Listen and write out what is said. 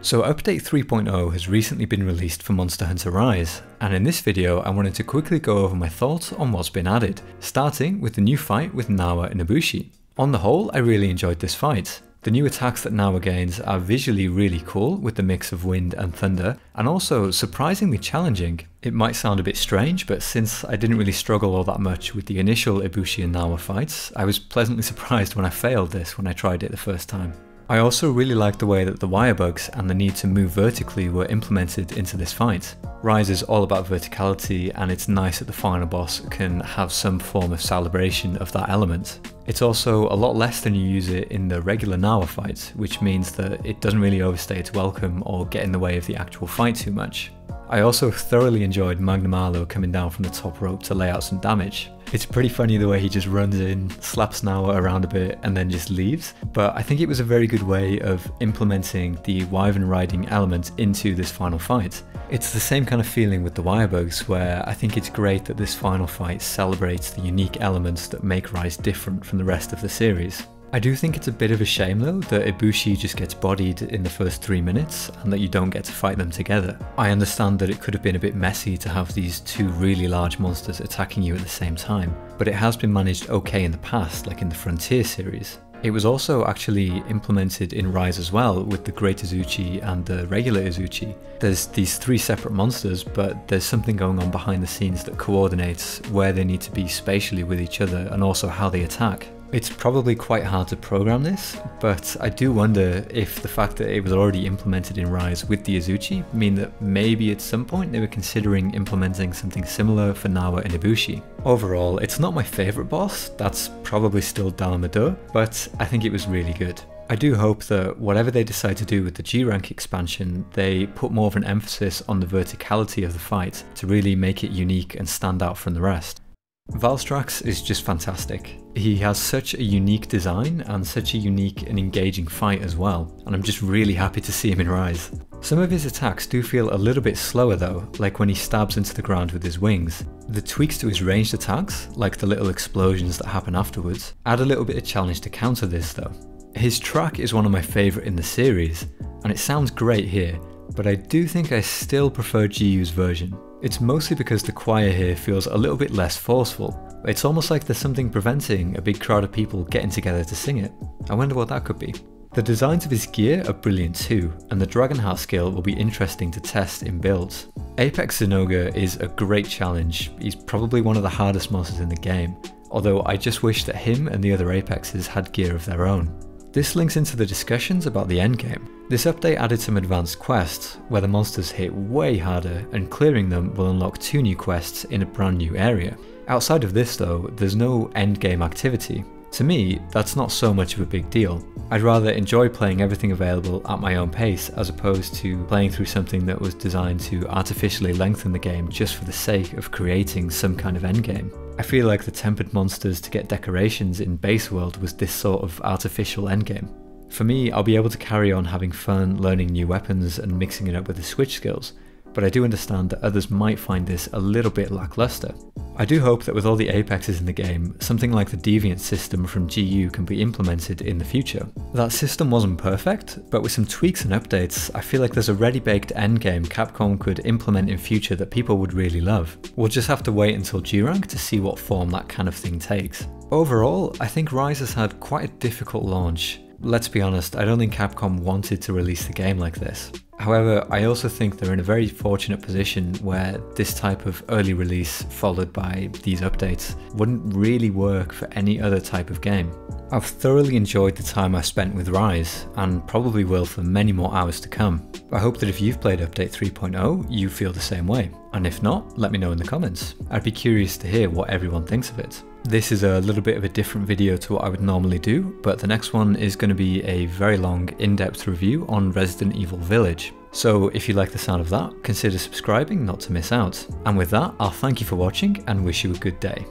So update 3.0 has recently been released for Monster Hunter Rise, and in this video I wanted to quickly go over my thoughts on what's been added, starting with the new fight with Nawa and Ibushi. On the whole, I really enjoyed this fight. The new attacks that Nawa gains are visually really cool with the mix of wind and thunder, and also surprisingly challenging. It might sound a bit strange, but since I didn't really struggle all that much with the initial Ibushi and Nawa fights, I was pleasantly surprised when I failed this when I tried it the first time. I also really liked the way that the wire bugs and the need to move vertically were implemented into this fight. Rise is all about verticality, and it's nice that the final boss can have some form of celebration of that element. It's also a lot less than you use it in the regular Nawa fights, which means that it doesn't really overstay its welcome or get in the way of the actual fight too much. I also thoroughly enjoyed Magnum Arlo coming down from the top rope to lay out some damage. It's pretty funny the way he just runs in, slaps Nawa around a bit and then just leaves, but I think it was a very good way of implementing the wyvern riding element into this final fight. It's the same kind of feeling with the wirebugs, where I think it's great that this final fight celebrates the unique elements that make Rise different from the rest of the series. I do think it's a bit of a shame though that Ibushi just gets bodied in the first 3 minutes and that you don't get to fight them together. I understand that it could have been a bit messy to have these two really large monsters attacking you at the same time, but it has been managed okay in the past, like in the Frontier series. It was also actually implemented in Rise as well with the Great Izuchi and the regular Izuchi. There's these 3 separate monsters, but there's something going on behind the scenes that coordinates where they need to be spatially with each other and also how they attack. It's probably quite hard to program this, but I do wonder if the fact that it was already implemented in Rise with the Izuchi mean that maybe at some point they were considering implementing something similar for Nawa and Ibushi. Overall, it's not my favourite boss, that's probably still Dalamador, but I think it was really good. I do hope that whatever they decide to do with the G-Rank expansion, they put more of an emphasis on the verticality of the fight to really make it unique and stand out from the rest. Valstrax is just fantastic. He has such a unique design and such a unique and engaging fight as well, and I'm just really happy to see him in Rise. Some of his attacks do feel a little bit slower though, like when he stabs into the ground with his wings. The tweaks to his ranged attacks, like the little explosions that happen afterwards, add a little bit of challenge to counter this though. His track is one of my favourite in the series, and it sounds great here, but I do think I still prefer GU's version. It's mostly because the choir here feels a little bit less forceful. It's almost like there's something preventing a big crowd of people getting together to sing it. I wonder what that could be. The designs of his gear are brilliant too, and the Dragonheart skill will be interesting to test in builds. Apex Zinogre is a great challenge. He's probably one of the hardest monsters in the game, although I just wish that him and the other Apexes had gear of their own. This links into the discussions about the endgame. This update added some advanced quests, where the monsters hit way harder, and clearing them will unlock 2 new quests in a brand new area. Outside of this though, there's no endgame activity. To me, that's not so much of a big deal. I'd rather enjoy playing everything available at my own pace as opposed to playing through something that was designed to artificially lengthen the game just for the sake of creating some kind of endgame. I feel like the tempered monsters to get decorations in Base World was this sort of artificial endgame. For me, I'll be able to carry on having fun learning new weapons and mixing it up with the switch skills, but I do understand that others might find this a little bit lackluster. I do hope that with all the Apexes in the game, something like the Deviant system from GU can be implemented in the future. That system wasn't perfect, but with some tweaks and updates, I feel like there's a ready-baked endgame Capcom could implement in future that people would really love. We'll just have to wait until G-Rank to see what form that kind of thing takes. Overall, I think Rise has had quite a difficult launch. Let's be honest, I don't think Capcom wanted to release the game like this. However, I also think they're in a very fortunate position where this type of early release followed by these updates wouldn't really work for any other type of game. I've thoroughly enjoyed the time I spent with Rise, and probably will for many more hours to come. I hope that if you've played Update 3.0, you feel the same way, and if not, let me know in the comments. I'd be curious to hear what everyone thinks of it. This is a little bit of a different video to what I would normally do, but the next one is going to be a very long, in-depth review on Resident Evil Village. So if you like the sound of that, consider subscribing not to miss out. And with that, I'll thank you for watching and wish you a good day.